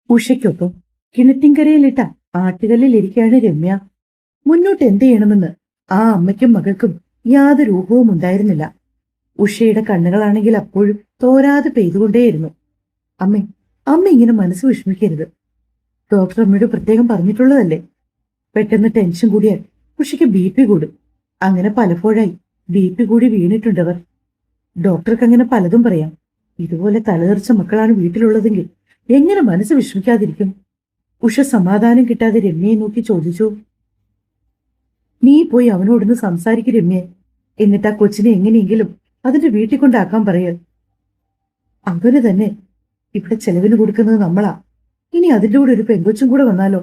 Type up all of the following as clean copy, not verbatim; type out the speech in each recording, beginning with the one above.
ഉഷയ്ക്കൊപ്പം കിണറ്റിൻകരയിലിട്ട ആട്ടുകല്ലിലിരിക്കുകയാണ് രമ്യ. മുന്നോട്ട് എന്ത് ചെയ്യണമെന്ന് ആ അമ്മയ്ക്കും മകൾക്കും യാതൊരു ഊഹവും ഉണ്ടായിരുന്നില്ല. ഉഷയുടെ കണ്ണുകളാണെങ്കിൽ അപ്പോഴും തോരാതെ പെയ്തുകൊണ്ടേയിരുന്നു. അമ്മേ, അമ്മ ഇങ്ങനെ മനസ്സ് വിഷമിക്കരുത്. ഡോക്ടർ അമ്മയോട് പ്രത്യേകം പറഞ്ഞിട്ടുള്ളതല്ലേ. പെട്ടെന്ന് ടെൻഷൻ കൂടിയാൽ ഉഷയ്ക്ക് BP കൂടും. അങ്ങനെ പലപ്പോഴായി BP കൂടി വീണിട്ടുണ്ടവർ. ഡോക്ടർക്ക് അങ്ങനെ പലതും പറയാം. ഇതുപോലെ തലതെറിച്ച മക്കളാണ് വീട്ടിലുള്ളതെങ്കിൽ എങ്ങനെ മനസ്സ് വിഷമിക്കാതിരിക്കും? ഉഷ സമാധാനം കിട്ടാതെ രമ്യയെ നോക്കി ചോദിച്ചു. നീ പോയി അവനോടൊന്ന് സംസാരിക്കും രമ്യെ. എന്നിട്ട് ആ കൊച്ചിനെ എങ്ങനെയെങ്കിലും അതിന്റെ വീട്ടിൽ കൊണ്ടാക്കാൻ പറയ. അവന് തന്നെ ഇവിടെ ചെലവിന് കൊടുക്കുന്നത് നമ്മളാ. ഇനി അതിന്റെ കൂടെ ഒരു പെങ്കൊച്ചും കൂടെ വന്നാലോ?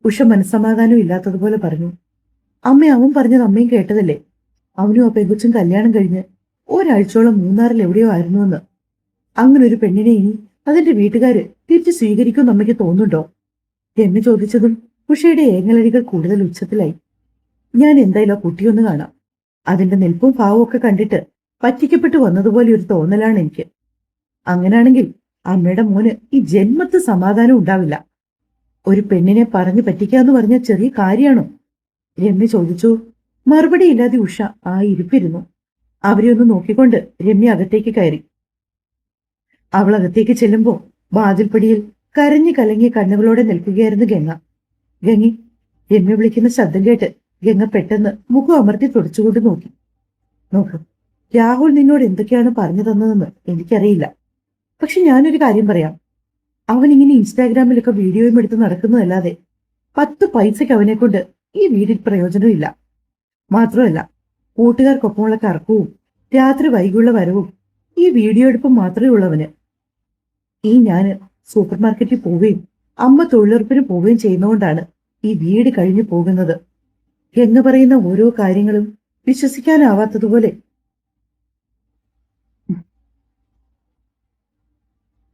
ഉഷ മനസ്സമാധാനം ഇല്ലാത്തതുപോലെ പറഞ്ഞു. അമ്മ, അവൻ പറഞ്ഞത് അമ്മയും കേട്ടതല്ലേ. അവനും ആ പെങ്കൊച്ചും കല്യാണം കഴിഞ്ഞ് ഒരാഴ്ചയോളം മൂന്നാറിൽ എവിടെയോ ആയിരുന്നുവെന്ന്. അങ്ങനെ ഒരു പെണ്ണിനെ ഇനി അതിന്റെ വീട്ടുകാര് തിരിച്ചു സ്വീകരിക്കുമെന്ന് അമ്മയ്ക്ക് തോന്നുന്നുണ്ടോ? രമ്യ ചോദിച്ചതും ഉഷയുടെ ഏങ്ങലടികൾ കൂടുതൽ ഉച്ചത്തിലായി. ഞാൻ എന്തായാലും ആ കുട്ടിയൊന്ന് കാണാം. അതിന്റെ നിൽപ്പും ഭാവവും ഒക്കെ കണ്ടിട്ട് പറ്റിക്കപ്പെട്ടു വന്നതുപോലെ ഒരു തോന്നലാണ് എനിക്ക്. അങ്ങനാണെങ്കിൽ അമ്മയുടെ മോന് ഈ ജന്മത്ത് സമാധാനം ഉണ്ടാവില്ല. ഒരു പെണ്ണിനെ പറഞ്ഞു പറ്റിക്കാന്ന് പറഞ്ഞ ചെറിയ കാര്യമാണോ? രമ്യ ചോദിച്ചു. മറുപടിയില്ലാതെ ഉഷ ആ ഇരിപ്പിരുന്നു. അവരെ ഒന്ന് നോക്കിക്കൊണ്ട് രമ്യ അകത്തേക്ക് കയറി. അവൾ അകത്തേക്ക് ചെല്ലുമ്പോ വാതിൽപ്പടിയിൽ കരഞ്ഞു കലങ്ങിയ കണ്ണുകളോടെ നിൽക്കുകയായിരുന്നു ഗംഗ. ഗംഗി, രമ്യ വിളിക്കുന്ന ശബ്ദം കേട്ട് ഗംഗ പെട്ടെന്ന് മുഖം അമർത്തി തുടച്ചുകൊണ്ട് നോക്കി. നോക്ക്, രാഹുൽ നിന്നോട് എന്തൊക്കെയാണ് പറഞ്ഞു തന്നതെന്ന് എനിക്കറിയില്ല. പക്ഷെ ഞാനൊരു കാര്യം പറയാം. അവൻ ഇങ്ങനെ ഇൻസ്റ്റാഗ്രാമിലൊക്കെ വീഡിയോയും എടുത്ത് നടക്കുന്നതല്ലാതെ 10 പൈസയ്ക്ക് അവനെ കൊണ്ട് ഈ വീടിൽ പ്രയോജനമില്ല. മാത്രമല്ല, കൂട്ടുകാർക്കൊപ്പമുള്ള കറക്കവും രാത്രി വൈകിയുള്ള വരവും ഈ വീഡിയോ എടുപ്പും മാത്രമേ ഉള്ളവന്. ഈ ഞാന് സൂപ്പർ മാർക്കറ്റിൽ പോവുകയും അമ്മ തൊഴിലുറപ്പിന് പോവുകയും ചെയ്യുന്നതുകൊണ്ടാണ് ഈ വീട് കഴിഞ്ഞു പോകുന്നത് എന്ന് പറയുന്ന ഓരോ കാര്യങ്ങളും വിശ്വസിക്കാനാവാത്തതുപോലെ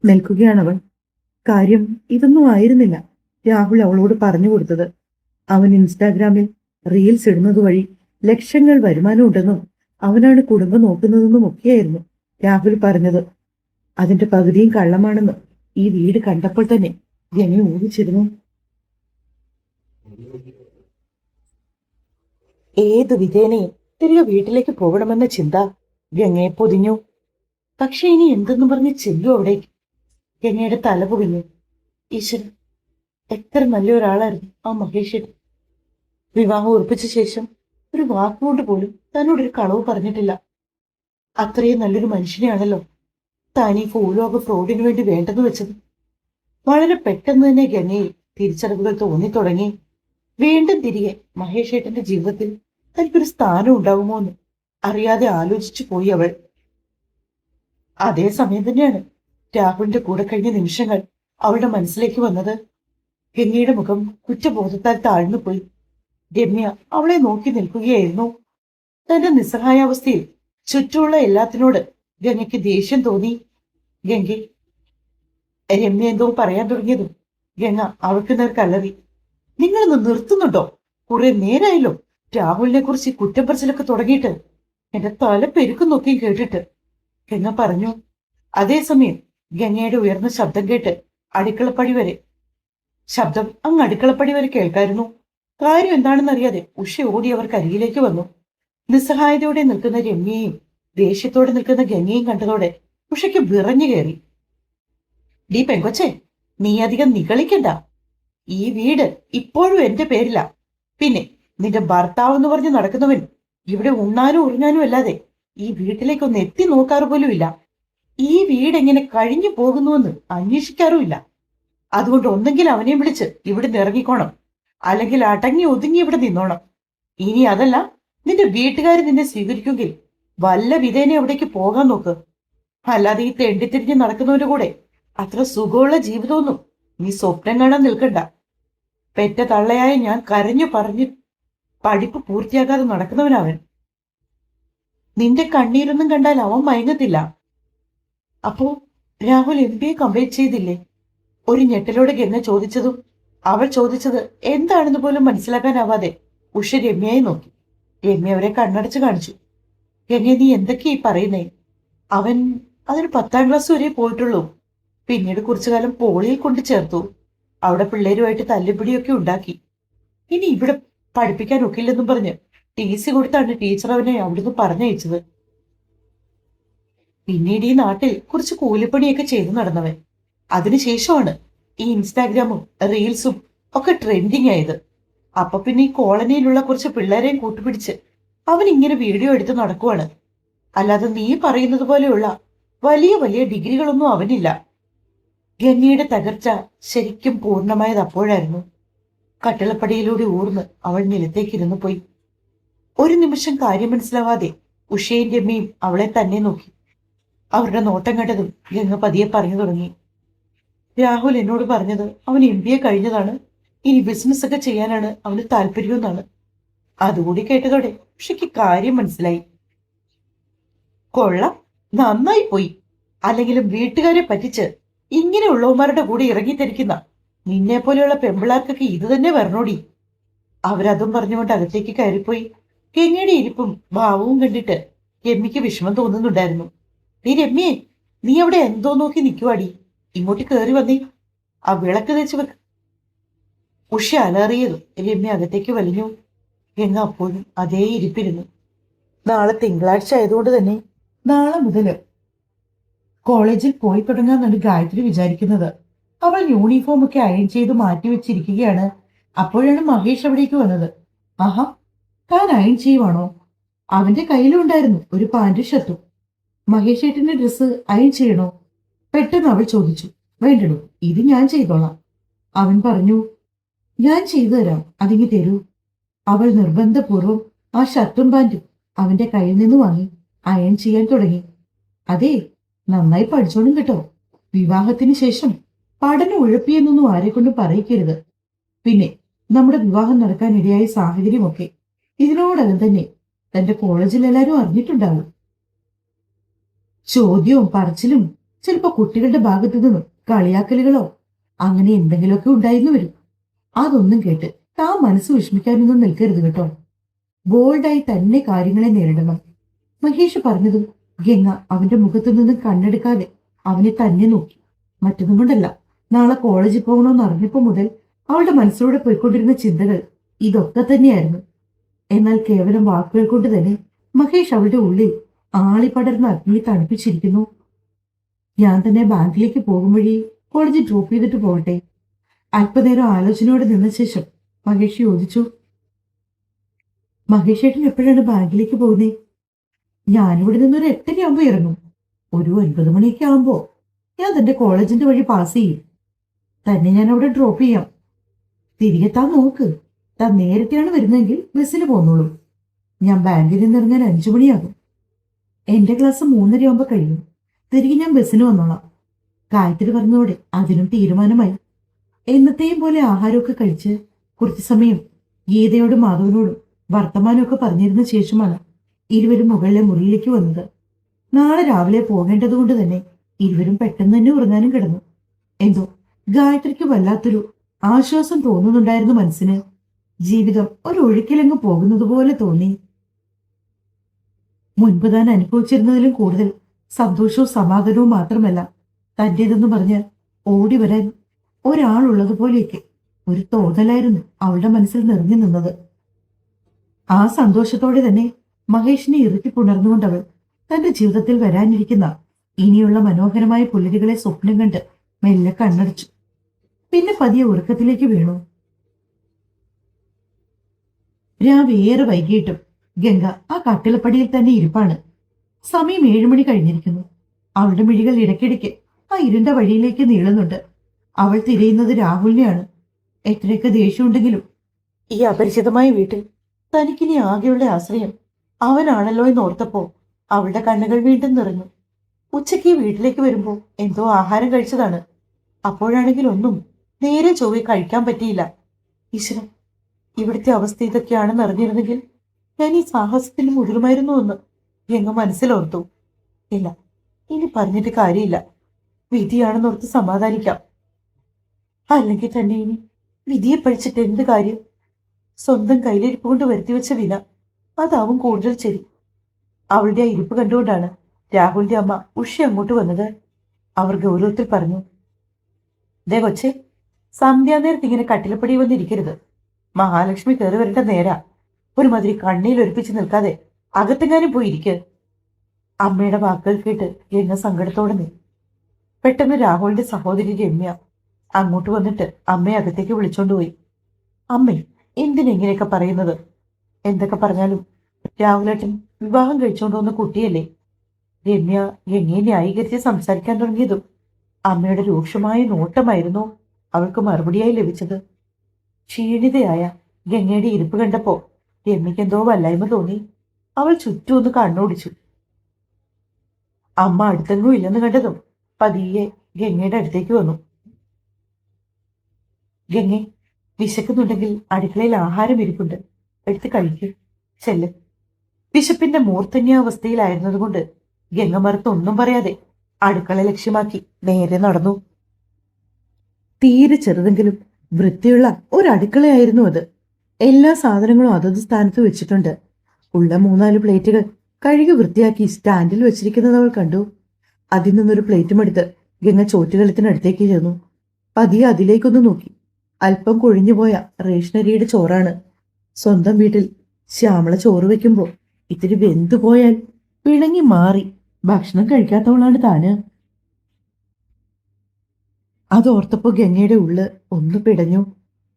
നിൽക്കുകയാണവൾ. കാര്യം ഇതൊന്നും ആയിരുന്നില്ല രാഹുൽ അവളോട് പറഞ്ഞു കൊടുത്തത്. അവൻ ഇൻസ്റ്റാഗ്രാമിൽ റീൽസ് ഇടുന്നത് വഴി ലക്ഷങ്ങൾ വരുമാനം ഉണ്ടെന്നും അവനാണ് കുടുംബം നോക്കുന്നതെന്നും ഒക്കെയായിരുന്നു രാഹുൽ പറഞ്ഞത്. അതിന്റെ പകുതിയും കള്ളമാണെന്ന് ഈ വീട് കണ്ടപ്പോൾ തന്നെ ജനി ഊഹിച്ചിരുന്നു. ഏതു വിധേനയും തിരികെ വീട്ടിലേക്ക് പോകണമെന്ന ചിന്ത ഗംഗയെ പൊതിഞ്ഞു. പക്ഷെ ഇനി എന്തെന്ന് പറഞ്ഞ് ചെല്ലു അവിടേക്ക്? ഗംഗയുടെ തല പൊതിഞ്ഞു. ഈശ്വരൻ, എത്ര നല്ലൊരാളായിരുന്നു ആ മഹേഷ്. വിവാഹം ഉറപ്പിച്ച ശേഷം ഒരു വാക്കുകൊണ്ട് പോലും തന്നോടൊരു കളവ് പറഞ്ഞിട്ടില്ല. അത്രയും നല്ലൊരു മനുഷ്യനെയാണല്ലോ താൻ ഈ ഭൂലോക ഫ്രോഡിനു വേണ്ടി വേണ്ടെന്ന് വെച്ചത്. വളരെ പെട്ടെന്ന് തന്നെ ഗംഗയിൽ തിരിച്ചറിവുകൾ തോന്നിത്തുടങ്ങി. വീണ്ടും തിരികെ മഹേഷ് ഏട്ടന്റെ ജീവിതത്തിൽ തനിക്കൊരു സ്ഥാനം ഉണ്ടാവുമോ എന്ന് അറിയാതെ ആലോചിച്ചു പോയി അവൾ. അതേ സമയം തന്നെയാണ് രാഹുലിന്റെ കൂടെ കഴിഞ്ഞ നിമിഷങ്ങൾ അവളുടെ മനസ്സിലേക്ക് വന്നത്. ഗംഗയുടെ മുഖം കുറ്റബോധത്താൽ താഴ്ന്നുപോയി. രമ്യ അവളെ നോക്കി നിൽക്കുകയായിരുന്നു. തന്റെ നിസ്സഹായാവസ്ഥയിൽ ചുറ്റുമുള്ള എല്ലാത്തിനോട് ഗംഗയ്ക്ക് ദേഷ്യം തോന്നി. ഗംഗ, രമ്യ എന്തോ പറയാൻ തുടങ്ങിയതും ഗംഗ അവൾക്ക് നേർ കലറി. നിങ്ങളൊന്ന് നിർത്തുന്നുണ്ടോ? കുറെ നേരായല്ലോ രാഹുലിനെ കുറിച്ച് കുറ്റം പറച്ചിലൊക്കെ തുടങ്ങിയിട്ട്. എന്റെ തല പെരുക്കും നോക്കിയും കേട്ടിട്ട്, ഗംഗ പറഞ്ഞു. അതേസമയം ഗംഗയുടെ ഉയർന്ന ശബ്ദം കേട്ട് അടുക്കളപ്പടി വരെ ശബ്ദം അങ്ങ് അടുക്കളപ്പടി വരെ കേൾക്കായിരുന്നു. കാര്യം എന്താണെന്നറിയാതെ ഉഷ ഓടി അവർക്ക് അരികിലേക്ക് വന്നു. നിസ്സഹായതയോടെ നിൽക്കുന്ന രമ്യയെയും ദേഷ്യത്തോടെ നിൽക്കുന്ന ഗംഗയും കണ്ടതോടെ ഉഷയ്ക്ക് വിറഞ്ഞു കയറി. ഡീ പെങ്കൊച്ചേ, നീ അധികം നിഗളിക്കണ്ട. ഈ വീട് ഇപ്പോഴും എന്റെ പേരില. പിന്നെ നിന്റെ ഭർത്താവ് എന്ന് പറഞ്ഞ് നടക്കുന്നവൻ ഇവിടെ ഉണ്ണാനും ഉറങ്ങാനും അല്ലാതെ ഈ വീട്ടിലേക്കൊന്ന് എത്തി നോക്കാറ് പോലുമില്ല. ഈ വീട് എങ്ങനെ കഴിഞ്ഞു പോകുന്നുവെന്ന് അന്വേഷിക്കാറുമില്ല. അതുകൊണ്ട് ഒന്നെങ്കിൽ അവനെ വിളിച്ച് ഇവിടെ ഇറങ്ങിക്കോണം, അല്ലെങ്കിൽ അടങ്ങി ഒതുങ്ങി ഇവിടെ നിന്നോണം. ഇനി അതല്ല, നിന്റെ വീട്ടുകാർ നിന്നെ സ്വീകരിക്കുമെങ്കിൽ വല്ല വിധേനെ അവിടേക്ക് പോകാൻ നോക്ക്. അല്ലാതെ ഈ തെണ്ടിത്തിരിഞ്ഞ് നടക്കുന്നവന്റെ കൂടെ അത്ര സുഖമുള്ള ജീവിതമൊന്നും നീ സ്വപ്നം കാണാൻ നിൽക്കണ്ട. പെറ്റ തള്ളയായ ഞാൻ കരഞ്ഞു പറഞ്ഞ് പഠിപ്പ് പൂർത്തിയാക്കാതെ നടക്കുന്നവനവൻ. നിന്റെ കണ്ണീരൊന്നും കണ്ടാൽ അവൻ മയങ്ങത്തില്ല. അപ്പോ രാഹുൽ MBA കംപ്ലീറ്റ് ചെയ്തില്ലേ? ഒരു ഞെട്ടലോടെ ഗംഗ ചോദിച്ചതും അവൾ ചോദിച്ചത് എന്താണെന്ന് പോലും മനസ്സിലാക്കാനാവാതെ ഉഷ രമ്യയെ നോക്കി. രമ്യ അവരെ കണ്ണടച്ച് കാണിച്ചു. ഗംഗ, നീ എന്തൊക്കെയായി പറയുന്നേ? അവൻ അതിന് 10ാം ക്ലാസ് വരെ പോയിട്ടുള്ളൂ. പിന്നീട് കുറച്ചു കാലം പോളിയിൽ കൊണ്ട് ചേർത്തു. അവിടെ പിള്ളേരുമായിട്ട് തല്ലുപിടിയൊക്കെ ഉണ്ടാക്കി. ഇനി ഇവിടെ പഠിപ്പിക്കാൻ ഒക്കില്ലെന്നും പറഞ്ഞ് ടി.സി കൊടുത്താണ് ടീച്ചർ അവനെ അവിടുന്ന് പറഞ്ഞയച്ചത്. പിന്നീട് ഈ നാട്ടിൽ കുറച്ച് കൂലിപ്പണിയൊക്കെ ചെയ്തു നടന്നവൻ. അതിനുശേഷമാണ് ഈ ഇൻസ്റ്റാഗ്രാമും റീൽസും ഒക്കെ ട്രെൻഡിങ് ആയത്. അപ്പൊ പിന്നെ ഈ കോളനിയിലുള്ള കുറച്ച് പിള്ളേരെയും കൂട്ടുപിടിച്ച് അവൻ ഇങ്ങനെ വീഡിയോ എടുത്ത് നടക്കുവാണ്. അല്ലാതെ നീ പറയുന്നത് പോലെയുള്ള വലിയ വലിയ ഡിഗ്രികളൊന്നും അവനില്ല. ഗംഗയുടെ തകർച്ച ശരിക്കും പൂർണ്ണമായത് അപ്പോഴായിരുന്നു. കട്ടിളപ്പടിയിലൂടെ ഊർന്ന് അവൾ നിലത്തേക്കിരുന്നു പോയി. ഒരു നിമിഷം കാര്യം മനസ്സിലാവാതെ ഉഷയും രമ്യയും അവളെ തന്നെ നോക്കി. അവരുടെ നോട്ടം കണ്ടതും ഗംഗ പതിയെ പറഞ്ഞു തുടങ്ങി. രാഹുൽ എന്നോട് പറഞ്ഞത് അവൻ MBA കഴിഞ്ഞതാണ്, ഇനി ബിസിനസ് ഒക്കെ ചെയ്യാനാണ് അവന് താല്പര്യമെന്നാണ്. അതുകൂടി കേട്ടതോടെ ഉഷയ്ക്ക് കാര്യം മനസ്സിലായി. കൊള്ളാം, നന്നായി പോയി. അല്ലെങ്കിലും വീട്ടുകാരെ പറ്റിച്ച് ഇങ്ങനെയുള്ളവന്മാരുടെ കൂടെ ഇറങ്ങിത്തിരിക്കുന്ന നിന്നെ പോലെയുള്ള പെമ്പിളാർക്കൊക്കെ ഇത് തന്നെ വരണോടി. അവരതും പറഞ്ഞുകൊണ്ട് അകത്തേക്ക് കയറിപ്പോയി. ഗംഗയുടെ ഇരിപ്പും ഭാവവും കണ്ടിട്ട് രമ്യക്ക് വിഷമം തോന്നുന്നുണ്ടായിരുന്നു. നീ രമ്യേ, നീ അവിടെ എന്തോ നോക്കി നിൽക്കുവാടി, ഇങ്ങോട്ട് കയറി വന്നേ, ആ വിളക്ക് തേച്ച് വെക്ക്. ഉഷ അലറിയതും രമ്യ അകത്തേക്ക് വലിഞ്ഞു. ഗംഗ അപ്പോഴും അതേ ഇരിപ്പിരുന്നു. നാളെ തിങ്കളാഴ്ച ആയതുകൊണ്ട് തന്നെ നാളെ മുതല് കോളേജിൽ പോയി തുടങ്ങാന്നാണ് ഗായത്രി വിചാരിക്കുന്നത്. അവൾ യൂണിഫോം ഒക്കെ അയൺ ചെയ്ത് മാറ്റി വെച്ചിരിക്കുകയാണ്. അപ്പോഴാണ് മഹേഷ് അവിടേക്ക് വന്നത്. ആഹാ, താൻ അയൺ ചെയ്യുവാണോ? അവന്റെ കയ്യിലുണ്ടായിരുന്നു ഒരു പാന്റും ഷർട്ടും. മഹേഷ് ഏട്ടന്റെ ഡ്രസ്സ് അയൺ ചെയ്യണോ? പെട്ടെന്ന് അവൾ ചോദിച്ചു. വേണ്ടടോ, ഇത് ഞാൻ ചെയ്തോളാം. അവൻ പറഞ്ഞു, ഞാൻ ചെയ്തു തരാം, അതിങ്ങി തരൂ. അവൾ നിർബന്ധപൂർവം ആ ഷർട്ടും പാന്റും അവന്റെ കയ്യിൽ നിന്ന് വാങ്ങി അയൺ ചെയ്യാൻ തുടങ്ങി. അതെ, നന്നായി പഠിച്ചോളും കേട്ടോ. വിവാഹത്തിന് ശേഷം പഠനം ഉഴപ്പിയെന്നൊന്നും ആരെക്കൊണ്ടും പറയിക്കരുത്. പിന്നെ നമ്മുടെ വിവാഹം നടക്കാനിടയായ സാഹചര്യമൊക്കെ ഇതിനോടകം തന്നെ തന്റെ കോളേജിൽ എല്ലാവരും അറിഞ്ഞിട്ടുണ്ടാവും. ചോദ്യവും പറച്ചിലും ചിലപ്പോ കുട്ടികളുടെ ഭാഗത്തു നിന്നും കളിയാക്കലുകളോ അങ്ങനെ എന്തെങ്കിലുമൊക്കെ ഉണ്ടായിരുന്നു വരും. അതൊന്നും കേട്ട് താൻ മനസ്സ് വിഷമിക്കാനൊന്നും നിൽക്കരുത് കേട്ടോ. ബോൾഡായി തന്നെ കാര്യങ്ങളെ നേരിടണം. മഹേഷ് പറഞ്ഞതും ഗംഗ അവന്റെ മുഖത്തു നിന്നും കണ്ണെടുക്കാതെ അവനെ തന്നെ നോക്കി. മറ്റൊന്നും കൊണ്ടല്ല, നാളെ കോളേജിൽ പോകണമെന്ന് അറിഞ്ഞപ്പോ മുതൽ അവളുടെ മനസ്സിലൂടെ പോയിക്കൊണ്ടിരുന്ന ചിന്തകൾ ഇതൊക്കെ തന്നെയായിരുന്നു. എന്നാൽ കേവലം വാക്കുകൾ കൊണ്ട് തന്നെ മഹേഷ് അവളുടെ ഉള്ളിൽ ആളിപ്പടർന്ന് അഗ്നിയെ തണുപ്പിച്ചിരിക്കുന്നു. ഞാൻ തന്നെ ബാങ്കിലേക്ക് പോകും വഴി കോളേജിൽ ഡ്രോപ്പ് ചെയ്തിട്ട് പോകട്ടെ? അല്പനേരം ആലോചനയോടെ നിന്ന ശേഷം മഹേഷ് ചോദിച്ചു. മഹേഷ് ഏട്ടൻ എപ്പോഴാണ് ബാങ്കിലേക്ക് പോകുന്നേ? ഞാനിവിടെ നിന്നൊരു 8:30 ഇറങ്ങും. ഒരു 9 മണിയൊക്കെ ആകുമ്പോ ഞാൻ തന്റെ കോളേജിന്റെ വഴി പാസ് ചെയ്യും. തന്നെ ഞാൻ അവിടെ ഡ്രോപ്പ് ചെയ്യാം. തിരികെ താൻ നോക്ക്. താൻ നേരത്തെയാണ് വരുന്നതെങ്കിൽ ബസ്സിന് പോന്നോളൂ. ഞാൻ ബാങ്കിൽ നിന്ന് ഇറങ്ങാൻ 5 മണിയാകും. എന്റെ ക്ലാസ് 3:30 ആകുമ്പോ കഴിയും. തിരികെ ഞാൻ ബസ്സിന് വന്നോളാം. ഗായത്രി പറഞ്ഞതോടെ അതിനും തീരുമാനമായി. എന്നത്തെയും പോലെ ആഹാരമൊക്കെ കഴിച്ച് കുറച്ചു സമയം ഗീതയോടും മാധവനോടും വർത്തമാനമൊക്കെ പറഞ്ഞിരുന്ന ശേഷമാണ് ഇരുവരും മുകളിലെ മുറിയിലേക്ക് വന്നത്. നാളെ രാവിലെ പോകേണ്ടതുകൊണ്ട് തന്നെ ഇരുവരും പെട്ടെന്ന് തന്നെ ഉറങ്ങാനും കിടന്നു. എന്തോ ഗായത്രിക്ക് വല്ലാത്തൊരു ആശ്വാസം തോന്നുന്നുണ്ടായിരുന്നു മനസ്സിന്. ജീവിതം ഒരു ഒഴുക്കിലങ്ങ് പോകുന്നത് പോലെ തോന്നി. മുൻപ് താൻ അനുഭവിച്ചിരുന്നതിലും കൂടുതൽ സന്തോഷവും സമാധാനവും മാത്രമല്ല തന്റേതെന്ന് പറഞ്ഞ് ഓടി വരാൻ ഒരാളുള്ളതുപോലെയൊക്കെ ഒരു തോന്നലായിരുന്നു അവളുടെ മനസ്സിൽ നിറഞ്ഞു നിന്നത്. ആ സന്തോഷത്തോടെ തന്നെ മഹേഷിനെ ഇറുക്കി പുണർന്നുകൊണ്ടവൾ തന്റെ ജീവിതത്തിൽ വരാനിരിക്കുന്ന ഇനിയുള്ള മനോഹരമായ പുലരികളെ സ്വപ്നം കണ്ട് മെല്ലെ കണ്ണടച്ചു. പിന്നെ പതിയെ ഉറക്കത്തിലേക്ക് വീണു. രാവേറെ വൈകിട്ടും ഗംഗ ആ കട്ടിളപ്പടിയിൽ തന്നെ ഇരിപ്പാണ്. സമയം 7 മണി കഴിഞ്ഞിരിക്കുന്നു. അവളുടെ മിഴികൾ ഇടയ്ക്കിടയ്ക്ക് ആ ഇരുണ്ട വഴിയിലേക്ക് നീളുന്നുണ്ട്. അവൾ തിരയുന്നത് രാഹുലിനെയാണ്. എത്രയൊക്കെ ദേഷ്യമുണ്ടെങ്കിലും ഈ അപരിചിതമായ വീട്ടിൽ തനിക്കിനി ആകെയുള്ള ആശ്രയം അവനാണല്ലോ എന്നോർത്തപ്പോ അവളുടെ കണ്ണുകൾ വീണ്ടും നിറഞ്ഞു. ഉച്ചയ്ക്ക് വീട്ടിലേക്ക് വരുമ്പോൾ എന്തോ ആഹാരം കഴിച്ചതാണ്. അപ്പോഴാണെങ്കിൽ ഒന്നും നേരെ ചൊവ്വെ കഴിക്കാൻ പറ്റിയില്ല. ഈശ്വരൻ, ഇവിടുത്തെ അവസ്ഥ ഇതൊക്കെയാണെന്ന് അറിഞ്ഞിരുന്നെങ്കിൽ ഞാൻ ഈ സാഹസത്തിന് മുതിരുമായിരുന്നു എന്ന് ഗംഗ മനസ്സിലോർത്തു. ഇല്ല, ഇനി പറഞ്ഞിട്ട് കാര്യമില്ല. വിധിയാണെന്നോർത്ത് സമാധാനിക്കാം. അല്ലെങ്കിൽ തന്നെ ഇനി വിധിയെ പഴിച്ചിട്ട് എന്ത് കാര്യം? സ്വന്തം കയ്യിലിരിപ്പ് കൊണ്ട് വരുത്തിവെച്ച വില അതാവും കൂടുതൽ ശരി. അവളുടെ ആ ഇരിപ്പ് കണ്ടുകൊണ്ടാണ് രാഹുലിന്റെ അമ്മ ഉഷ അങ്ങോട്ട് വന്നത്. അവർ ഗൗരവത്തിൽ പറഞ്ഞു, ദേ കൊച്ചെ, സന്ധ്യാനേരത്ത് ഇങ്ങനെ കട്ടിലപ്പടി വന്നിരിക്കരുത്. മഹാലക്ഷ്മി കയറി വരേണ്ട നേരാ. ഒരുമാതിരി കണ്ണിൽ ഒരിപ്പിച്ച് നിൽക്കാതെ അകത്തെങ്ങാനും പോയിരിക്ക്. അമ്മയുടെ വാക്കുകൾ കേട്ട് രംഗ സങ്കടത്തോടെ നീ. പെട്ടെന്ന് രാഹുലിന്റെ സഹോദരി രമ്യ അങ്ങോട്ട് വന്നിട്ട് അമ്മയെ അകത്തേക്ക് വിളിച്ചോണ്ടുപോയി. അമ്മേ, എന്തിനെങ്ങനെയൊക്കെ പറയുന്നത്? എന്തൊക്കെ പറഞ്ഞാലും രാഹുലേട്ടൻ വിവാഹം കഴിച്ചുകൊണ്ട് വന്ന കുട്ടിയല്ലേ? രമ്യ എങ്ങനെ ന്യായീകരിച്ച് സംസാരിക്കാൻ തുടങ്ങിയതും അമ്മയുടെ രൂക്ഷമായ നോട്ടമായിരുന്നു അവൾക്ക് മറുപടിയായി ലഭിച്ചത്. ക്ഷീണിതയായ ഗംഗയുടെ ഇരിപ്പ് കണ്ടപ്പോ രമ്യക്ക് എന്തോ വല്ലായ്മ തോന്നി. അവൾ ചുറ്റും ഒന്ന് കണ്ണോടിച്ചു. അമ്മ അടുത്തെങ്ങും ഇല്ലെന്ന് കണ്ടതും പതിയെ ഗംഗയുടെ അടുത്തേക്ക് വന്നു. ഗംഗെ, വിശക്കുന്നുണ്ടെങ്കിൽ അടുക്കളയിൽ ആഹാരം ഇരിപ്പുണ്ട്, എടുത്ത് കഴിക്കൂ, ചെല്ല്. വിശപ്പിന്റെ മൂർധന്യാവസ്ഥയിലായിരുന്നതുകൊണ്ട് ഗംഗ മറുത്തൊന്നും പറയാതെ അടുക്കള ലക്ഷ്യമാക്കി നേരെ നടന്നു. തീരെ ചെറുതെങ്കിലും വൃത്തിയുള്ള ഒരു അടുക്കളയായിരുന്നു അത്. എല്ലാ സാധനങ്ങളും അതത് സ്ഥാനത്ത് വെച്ചിട്ടുണ്ട്. ഉള്ള 3-4 പ്ലേറ്റുകൾ കഴുകി വൃത്തിയാക്കി സ്റ്റാൻഡിൽ വെച്ചിരിക്കുന്നത് അവൾ കണ്ടു. അതിൽ നിന്നൊരു പ്ലേറ്റും എടുത്ത് ഗംഗ ചോറ്റുകലത്തിനടുത്തേക്ക് ചെന്നു. പതിയെ അതിലേക്കൊന്ന് നോക്കി. അല്പം കൊഴിഞ്ഞുപോയ റേഷനരിയുടെ ചോറാണ്. സ്വന്തം വീട്ടിൽ ശ്യാമള ചോറ് വെക്കുമ്പോൾ ഇത്തിരി വെന്തു പോയാൽ പിണങ്ങി മാറി ഭക്ഷണം കഴിക്കാത്തവളാണ് താന്. അതോർത്തപ്പോ ഗംഗയുടെ ഉള്ള് ഒന്ന് പിടഞ്ഞു.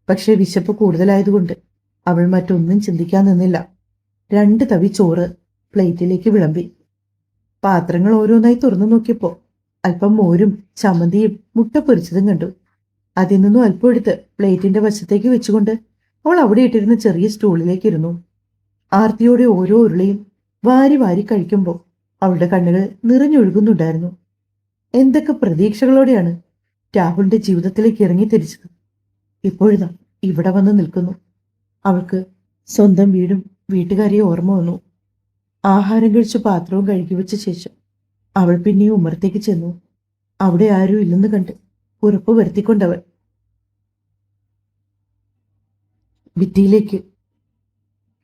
പക്ഷെ വിശപ്പ് കൂടുതലായതുകൊണ്ട് അവൾ മറ്റൊന്നും ചിന്തിക്കാൻ നിന്നില്ല. 2 തവി ചോറ് പ്ലേറ്റിലേക്ക് വിളമ്പി. പാത്രങ്ങൾ ഓരോന്നായി തുറന്നു നോക്കിയപ്പോ അല്പം മോരും ചമ്മന്തിയും മുട്ട പൊരിച്ചതും കണ്ടു. അതിൽ നിന്നും അല്പം എടുത്ത് പ്ലേറ്റിന്റെ വശത്തേക്ക് വെച്ചുകൊണ്ട് അവൾ അവിടെ ഇട്ടിരുന്ന ചെറിയ സ്റ്റൂളിലേക്ക് ഇരുന്നു. ആർത്തിയോടെ ഓരോ ഉരുളയും വാരി വാരി കഴിക്കുമ്പോൾ അവളുടെ കണ്ണുകൾ നിറഞ്ഞൊഴുകുന്നുണ്ടായിരുന്നു. എന്തൊക്കെ പ്രതീക്ഷകളോടെയാണ് രാഹുലിന്റെ ജീവിതത്തിലേക്ക് ഇറങ്ങി തിരിച്ചത്. ഇപ്പോഴിതാ ഇവിടെ വന്ന് നിൽക്കുന്നു. അവൾക്ക് സ്വന്തം വീടും വീട്ടുകാരെയും ഓർമ്മ വന്നു. ആഹാരം കഴിച്ച് പാത്രവും കഴുകി വെച്ച ശേഷം അവൾ പിന്നെയും ഉമ്മറത്തേക്ക് ചെന്നു. അവിടെ ആരും ഇല്ലെന്ന് കണ്ട് ഉറപ്പ് വരുത്തിക്കൊണ്ടവൾ ഭിത്തിയിലേക്ക്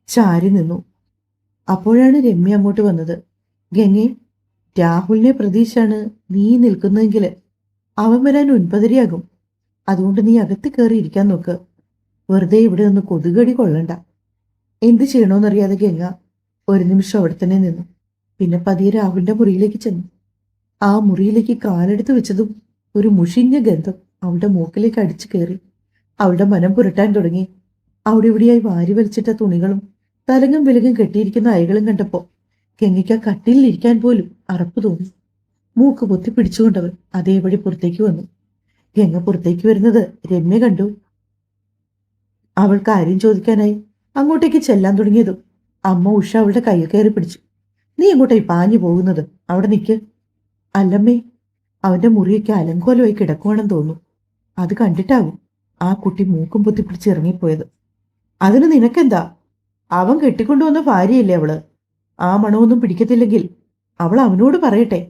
ചാരി നിന്നു. അപ്പോഴാണ് രമ്യ അങ്ങോട്ട് വന്നത്. ഗംഗെ, രാഹുലിനെ പ്രതീക്ഷാണ് നീ നിൽക്കുന്നതെങ്കിൽ അവൻ വരാൻ 9:30 അതുകൊണ്ട് നീ അകത്ത് കയറി ഇരിക്കാൻ നോക്ക്. വെറുതെ ഇവിടെ നിന്ന് കൊതുകടി കൊള്ളണ്ട. എന്ത് ചെയ്യണോന്നറിയാതെ ഗംഗ ഒരു നിമിഷം അവിടെ തന്നെ നിന്നു. പിന്നെ പതിയെ രാഹുലിന്റെ മുറിയിലേക്ക് ചെന്നു. ആ മുറിയിലേക്ക് കാലെടുത്ത് വെച്ചതും ഒരു മുഷിഞ്ഞ ഗന്ധം അവളുടെ മൂക്കിലേക്ക് അടിച്ചു കയറി. അവളുടെ മനം പുരട്ടാൻ തുടങ്ങി. അവിടെ ഇവിടെയായി വാരി വലിച്ചിട്ട തുണികളും തലങ്ങും വിലങ്ങും കെട്ടിയിരിക്കുന്ന അയകളും കണ്ടപ്പോ ഗംഗയ്ക്ക് ആ കട്ടിലിരിക്കാൻ പോലും അറപ്പ് തോന്നി. മൂക്ക് പൊത്തി പിടിച്ചുകൊണ്ടവൻ അതേപടി പുറത്തേക്ക് വന്നു. ഗംഗ പുറത്തേക്ക് വരുന്നത് രമ്യ കണ്ടു. അവൾ കാര്യം ചോദിക്കാനായി അങ്ങോട്ടേക്ക് ചെല്ലാൻ തുടങ്ങിയതും അമ്മ ഉഷ അവളുടെ കയ്യിൽ കയറി പിടിച്ചു. നീ എങ്ങോട്ടായി പാഞ്ഞു പോകുന്നത്? അവിടെ നിൽക്ക്. അല്ലമ്മേ, അവന്റെ മുറിയൊക്കെ അലങ്കോലമായി കിടക്കുവാണെന്ന് തോന്നുന്നു. അത് കണ്ടിട്ടാവും ആ കുട്ടി മൂക്കും പൊത്തി പിടിച്ച് ഇറങ്ങിപ്പോയത്. അതിന് നിനക്കെന്താ? അവൻ കെട്ടിക്കൊണ്ടുവന്ന ഭാര്യയല്ലേ അവള്. ആ മണമൊന്നും പിടിക്കത്തില്ലെങ്കിൽ അവൾ അവനോട് പറയട്ടെ.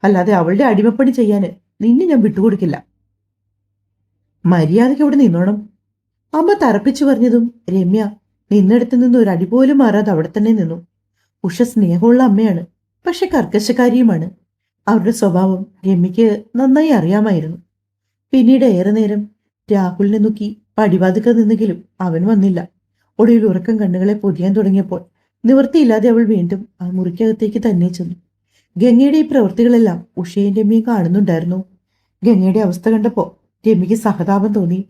അല്ലാതെ അവളുടെ അടിമപ്പണി ചെയ്യാന് നിന്നെ ഞാൻ വിട്ടുകൊടുക്കില്ല. മര്യാദയ്ക്ക് അവിടെ നിന്നോണം. അമ്മ തറപ്പിച്ചു പറഞ്ഞതും രമ്യ നിന്നിടത്ത് നിന്ന് ഒരു അടി പോലും മാറാതെ അവിടെ തന്നെ നിന്നു. ഉഷ സ്നേഹമുള്ള അമ്മയാണ്, പക്ഷെ കർക്കശക്കാരിയുമാണ്. അവരുടെ സ്വഭാവം രമ്യയ്ക്ക് നന്നായി അറിയാമായിരുന്നു. പിന്നീട് ഏറെ നേരം രാഹുലിനെ നോക്കി പടിവാതിക്ക നിന്നെങ്കിലും അവൻ വന്നില്ല. ഒടുവിൽ ഉറക്കം കണ്ണുകളെ പൊതിയാൻ തുടങ്ങിയപ്പോൾ നിവൃത്തിയില്ലാതെ അവൾ വീണ്ടും ആ മുറിക്കകത്തേക്ക് തന്നെ ചെന്നു. ഗംഗയുടെ ഈ പ്രവൃത്തികളെല്ലാം ഉഷയും രമ്യയും കാണുന്നുണ്ടായിരുന്നു. ഗംഗയുടെ അവസ്ഥ കണ്ടപ്പോ രമ്യയ്ക്ക് സഹതാപം തോന്നി.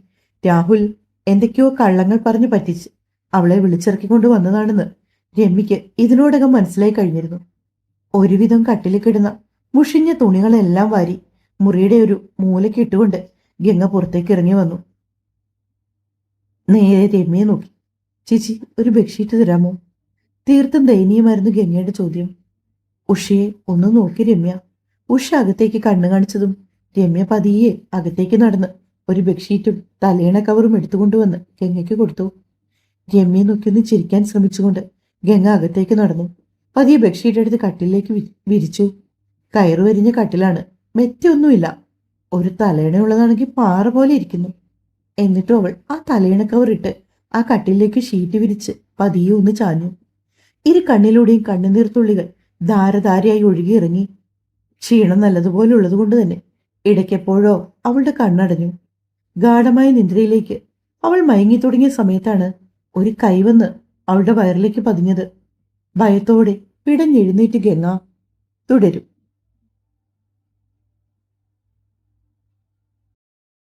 രാഹുൽ എന്തൊക്കെയോ കള്ളങ്ങൾ പറഞ്ഞു പറ്റിച്ച് അവളെ വിളിച്ചിറക്കിക്കൊണ്ട് വന്നതാണെന്ന് രമ്യയ്ക്ക് ഇതിനോടകം മനസ്സിലായി കഴിഞ്ഞിരുന്നു. ഒരുവിധം കട്ടിലേക്കിടുന്ന മുഷിഞ്ഞ തുണികളെല്ലാം വാരി മുറിയുടെ ഒരു മൂലയ്ക്ക് ഇട്ടുകൊണ്ട് ഗംഗ പുറത്തേക്ക് ഇറങ്ങി വന്നു. നേരെ രമ്യയെ നോക്കി. ചേച്ചി, ഒരു ബെഡ്ഷീറ്റ് തരാമോ? തീർത്തും ദയനീയമായിരുന്നു ഗംഗയുടെ ചോദ്യം. ഉഷയെ ഒന്ന് നോക്കി രമ്യ. ഉഷ അകത്തേക്ക് കണ്ണു കാണിച്ചതും രമ്യ പതിയെ അകത്തേക്ക് നടന്ന് ഒരു ബെഡ്ഷീറ്റും തലയിണ കവറും എടുത്തുകൊണ്ടുവന്ന് ഗംഗയ്ക്ക് കൊടുത്തു. രമ്യയെ നോക്കിയൊന്ന് ചിരിക്കാൻ ശ്രമിച്ചുകൊണ്ട് ഗംഗ അകത്തേക്ക് നടന്നു. പതിയെ ബെഡ്ഷീറ്റ് എടുത്ത് കട്ടിലേക്ക് വിരിച്ചു. കയറു വരിഞ്ഞ കട്ടിലാണ്, മെറ്റൊന്നുമില്ല. ഒരു തലയിണയുള്ളതാണെങ്കിൽ പാറ പോലെ ഇരിക്കുന്നു. എന്നിട്ടും അവൾ ആ തലയിണ കവറിട്ട് ആ കട്ടിലേക്ക് ഷീറ്റ് വിരിച്ച് പതിയെ ഒന്ന് ചാഞ്ഞു. ഇരു കണ്ണിലൂടെയും കണ്ണുനീർത്തുള്ളികൾ ധാരധാരയായി ഒഴുകിയിറങ്ങി. ക്ഷീണം നല്ലതുപോലെ ഉള്ളതുകൊണ്ട് തന്നെ ഇടയ്ക്കെപ്പോഴോ അവളുടെ കണ്ണടഞ്ഞു. ഗാഢമായ നിദ്രയിലേക്ക് അവൾ മയങ്ങി തുടങ്ങിയ സമയത്താണ് ഒരു കൈവന്ന് അവളുടെ വയറിലേക്ക് പതിഞ്ഞത്. ഭയത്തോടെ പിടഞ്ഞെഴുന്നേറ്റ് ഗംഗ. തുടരും.